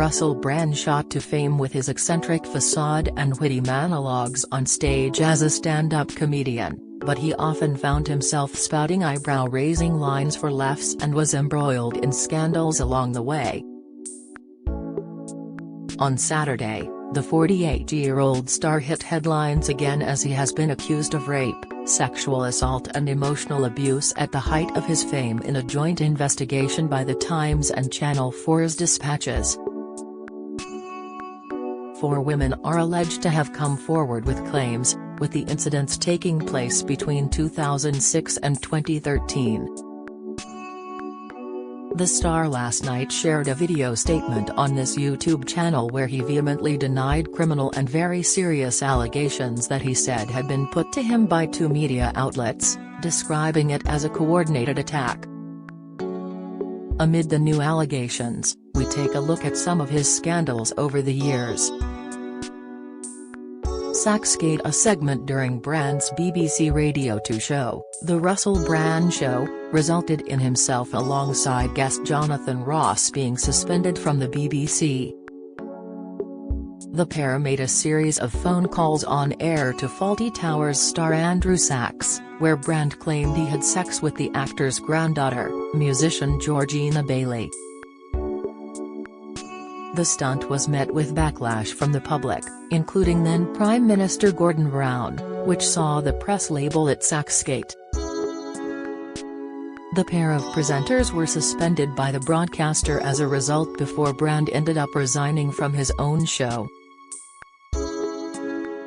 Russell Brand shot to fame with his eccentric facade and witty monologues on stage as a stand-up comedian, but he often found himself spouting eyebrow-raising lines for laughs and was embroiled in scandals along the way. On Saturday, the 48-year-old star hit headlines again as he has been accused of rape, sexual assault and emotional abuse at the height of his fame in a joint investigation by The Times and Channel 4's Dispatches. 4 women are alleged to have come forward with claims, with the incidents taking place between 2006 and 2013. The star last night shared a video statement on this YouTube channel where he vehemently denied criminal and very serious allegations that he said had been put to him by 2 media outlets, describing it as a coordinated attack. Amid the new allegations, we take a look at some of his scandals over the years. Sachsgate, a segment during Brand's BBC Radio 2 show, The Russell Brand Show, resulted in himself alongside guest Jonathan Ross being suspended from the BBC. The pair made a series of phone calls on air to Fawlty Towers star Andrew Sachs, where Brand claimed he had sex with the actor's granddaughter, musician Georgina Bailey. The stunt was met with backlash from the public, including then Prime Minister Gordon Brown, which saw the press label it Sachsgate. The pair of presenters were suspended by the broadcaster as a result before Brand ended up resigning from his own show.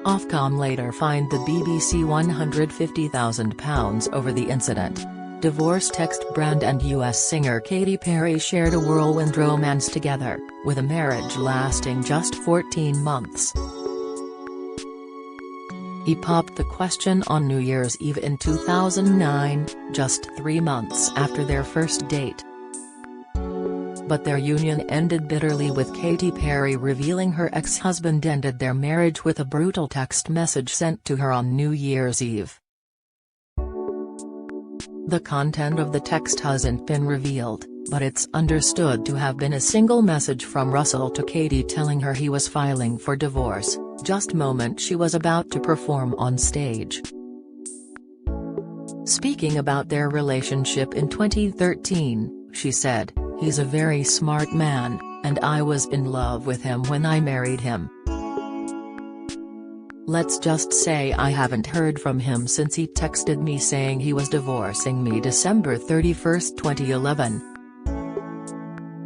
Ofcom later fined the BBC £150,000 over the incident. Divorce text. Brand and US singer Katy Perry shared a whirlwind romance together, with a marriage lasting just 14 months. He popped the question on New Year's Eve in 2009, just 3 months after their first date. But their union ended bitterly, with Katy Perry revealing her ex-husband ended their marriage with a brutal text message sent to her on New Year's Eve. The content of the text hasn't been revealed, but it's understood to have been a single message from Russell to Katy telling her he was filing for divorce, just moment she was about to perform on stage. Speaking about their relationship in 2013, she said, "He's a very smart man, and I was in love with him when I married him. Let's just say I haven't heard from him since he texted me saying he was divorcing me December 31, 2011.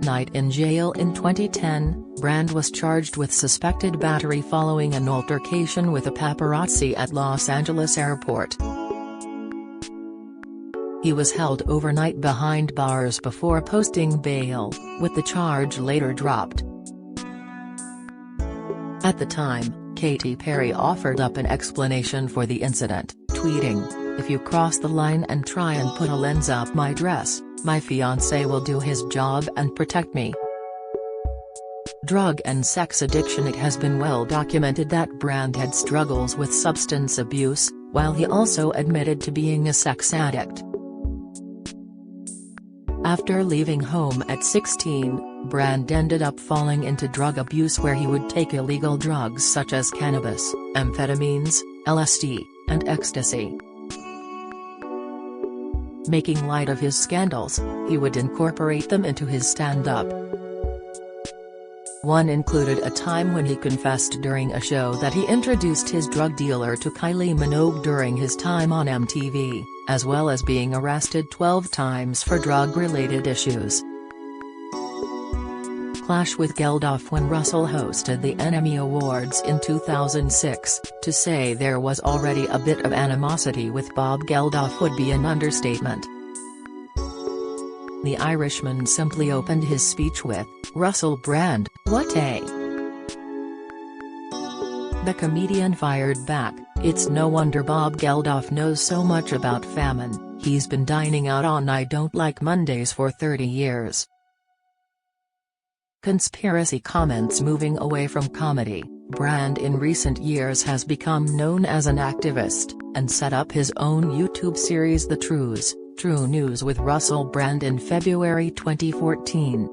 Night in jail. In 2010, Brand was charged with suspected battery following an altercation with a paparazzi at Los Angeles airport. He was held overnight behind bars before posting bail, with the charge later dropped. At the time, Katy Perry offered up an explanation for the incident, tweeting, "If you cross the line and try and put a lens up my dress, my fiancé will do his job and protect me." Drug and sex addiction. It has been well documented that Brand had struggles with substance abuse, while he also admitted to being a sex addict. After leaving home at 16, Brand ended up falling into drug abuse, where he would take illegal drugs such as cannabis, amphetamines, LSD, and ecstasy. Making light of his scandals, he would incorporate them into his stand-up. One included a time when he confessed during a show that he introduced his drug dealer to Kylie Minogue during his time on MTV, as well as being arrested 12 times for drug-related issues. Clash with Geldof. When Russell hosted the Emmy Awards in 2006, to say there was already a bit of animosity with Bob Geldof would be an understatement. The Irishman simply opened his speech with, "Russell Brand, what a..." The comedian fired back, "It's no wonder Bob Geldof knows so much about famine, he's been dining out on I Don't Like Mondays for 30 years. Conspiracy comments. Moving away from comedy, Brand in recent years has become known as an activist, and set up his own YouTube series The True News with Russell Brand in February 2014.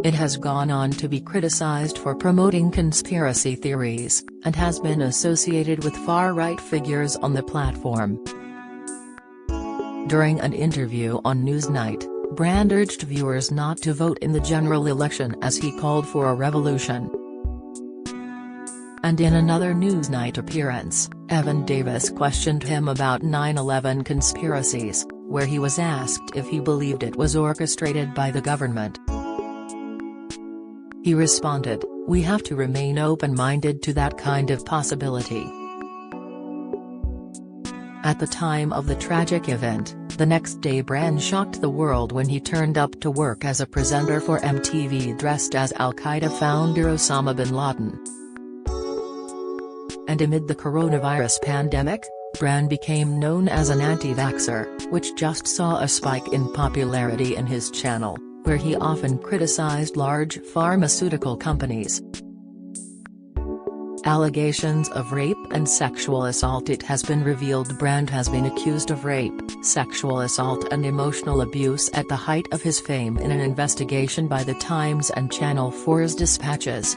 It has gone on to be criticized for promoting conspiracy theories, and has been associated with far-right figures on the platform. During an interview on Newsnight, Brand urged viewers not to vote in the general election as he called for a revolution. And in another Newsnight appearance, Evan Davis questioned him about 9/11 conspiracies, where he was asked if he believed it was orchestrated by the government. He responded, "We have to remain open-minded to that kind of possibility." At the time of the tragic event, the next day Brand shocked the world when he turned up to work as a presenter for MTV dressed as Al-Qaeda founder Osama bin Laden. And amid the coronavirus pandemic, Brand became known as an anti-vaxxer, which just saw a spike in popularity in his channel, where he often criticized large pharmaceutical companies. Allegations of rape and sexual assault. It has been revealed Brand has been accused of rape, sexual assault and emotional abuse at the height of his fame in an investigation by The Times and Channel 4's dispatches.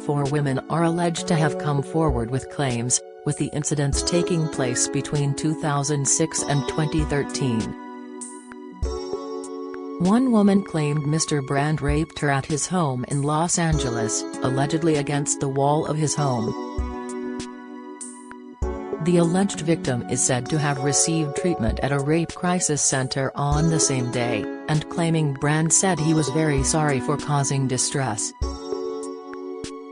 4 women are alleged to have come forward with claims, with the incidents taking place between 2006 and 2013. One woman claimed Mr. Brand raped her at his home in Los Angeles, allegedly against the wall of his home. The alleged victim is said to have received treatment at a rape crisis center on the same day, and claiming Brand said he was very sorry for causing distress.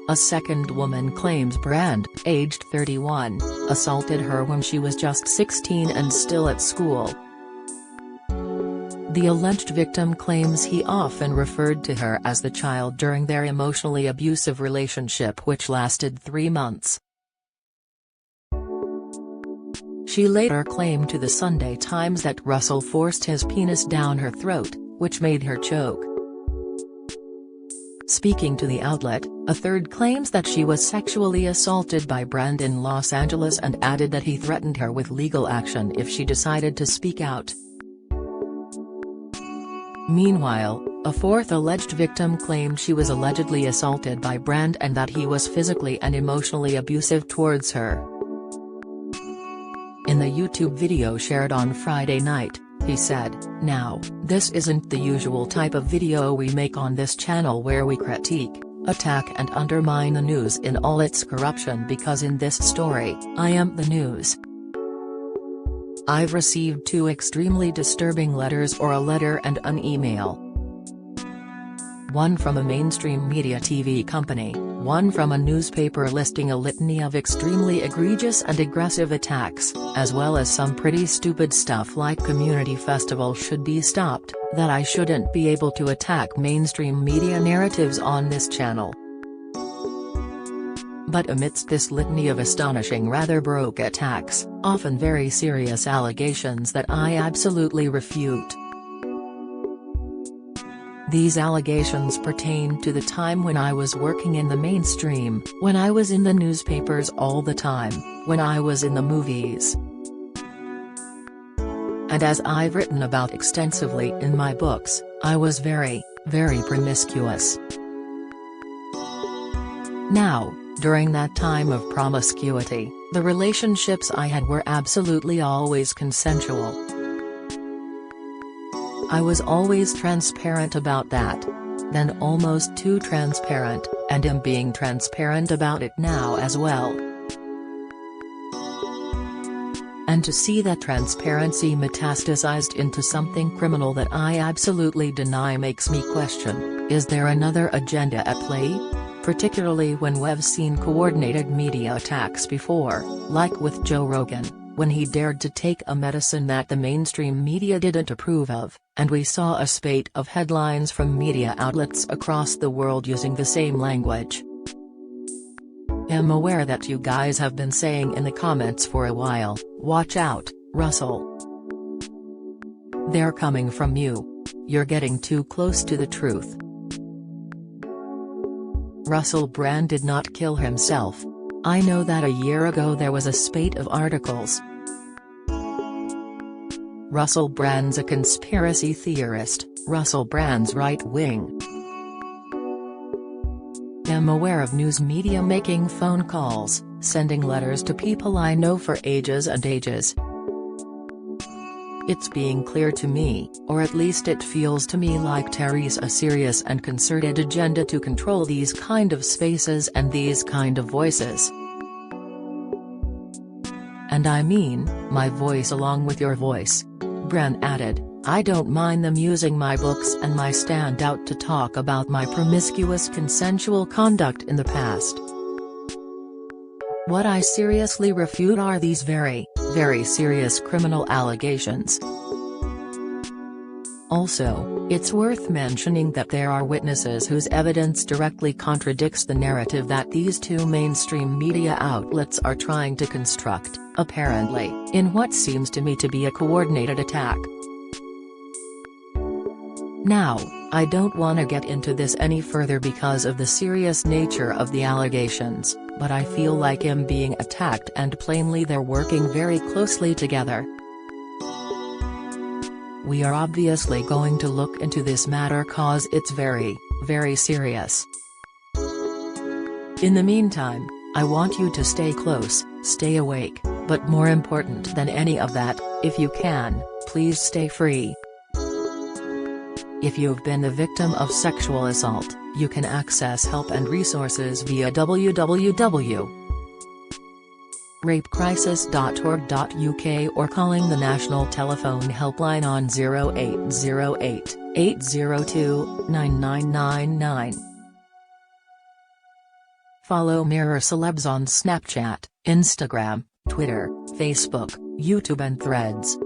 A second woman claims Brand, aged 31, assaulted her when she was just 16 and still at school. The alleged victim claims he often referred to her as the child during their emotionally abusive relationship, which lasted 3 months. She later claimed to the Sunday Times that Russell forced his penis down her throat, which made her choke. Speaking to the outlet, a third claims that she was sexually assaulted by Brand in Los Angeles and added that he threatened her with legal action if she decided to speak out. Meanwhile, a fourth alleged victim claimed she was allegedly assaulted by Brand and that he was physically and emotionally abusive towards her. In the YouTube video shared on Friday night, he said, "Now, this isn't the usual type of video we make on this channel where we critique, attack and undermine the news in all its corruption, because in this story, I am the news. I've received 2 extremely disturbing letters, or a letter and an email. One from a mainstream media TV company, one from a newspaper listing a litany of extremely egregious and aggressive attacks, as well as some pretty stupid stuff like community festivals should be stopped, that I shouldn't be able to attack mainstream media narratives on this channel. But amidst this litany of astonishing, rather broke attacks, often very serious allegations that I absolutely refute. These allegations pertain to the time when I was working in the mainstream, when I was in the newspapers all the time, when I was in the movies. And as I've written about extensively in my books, I was very, very promiscuous. Now, during that time of promiscuity, the relationships I had were absolutely always consensual. I was always transparent about that. Then almost too transparent, and am being transparent about it now as well. And to see that transparency metastasized into something criminal that I absolutely deny makes me question, is there another agenda at play? Particularly when we've seen coordinated media attacks before, like with Joe Rogan, when he dared to take a medicine that the mainstream media didn't approve of, and we saw a spate of headlines from media outlets across the world using the same language. I'm aware that you guys have been saying in the comments for a while, "Watch out, Russell. They're coming from you. You're getting too close to the truth." Russell Brand did not kill himself. I know that a year ago there was a spate of articles. Russell Brand's a conspiracy theorist, Russell Brand's right wing. Am aware of news media making phone calls, sending letters to people I know for ages and ages. It's being clear to me, or at least it feels to me like Terry's a serious and concerted agenda to control these kind of spaces and these kind of voices. And I mean, my voice along with your voice. Bran added, I don't mind them using my books and my stand out to talk about my promiscuous consensual conduct in the past. What I seriously refute are these very, very serious criminal allegations. Also, it's worth mentioning that there are witnesses whose evidence directly contradicts the narrative that these two mainstream media outlets are trying to construct, apparently, in what seems to me to be a coordinated attack. Now, I don't want to get into this any further because of the serious nature of the allegations, but I feel like I'm being attacked and plainly they're working very closely together. We are obviously going to look into this matter cause it's very, very serious. In the meantime, I want you to stay close, stay awake, but more important than any of that, if you can, please stay free. If you've been the victim of sexual assault, you can access help and resources via www.rapecrisis.org.uk or calling the national telephone helpline on 0808 802 9999. Follow Mirror Celebs on Snapchat, Instagram, Twitter, Facebook, YouTube and Threads.